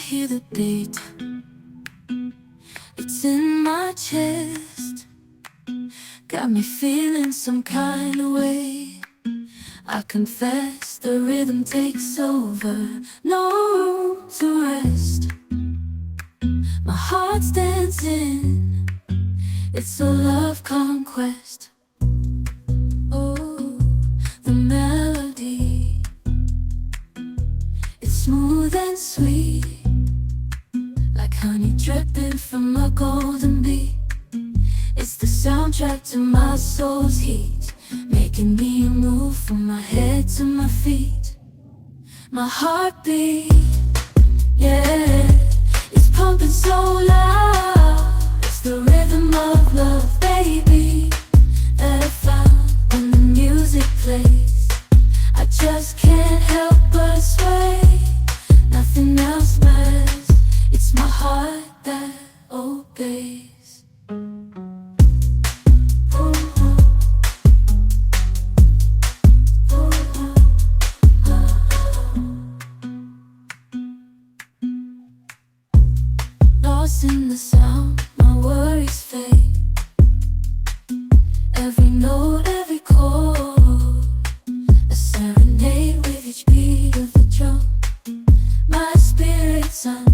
hear the beat, it's in my chest, got me feeling some kind of way. I confess the rhythm takes over, no room to rest. My heart's dancing, it's a love conquest. Oh, the melody, it's smooth and sweet, like honey dripping from a golden bee. It's the soundtrack to my soul's heat, making me move from my head to my feet. My heartbeat, yeah, it's pumping so loud. It's the rhythm of love, baby, that I found when the music plays. I just can't help but sway, nothing else matters. It's my heart that obeys. Lost in the sound, my worries fade. Every note, every chord, a serenade with each beat of the drum. My spirit's on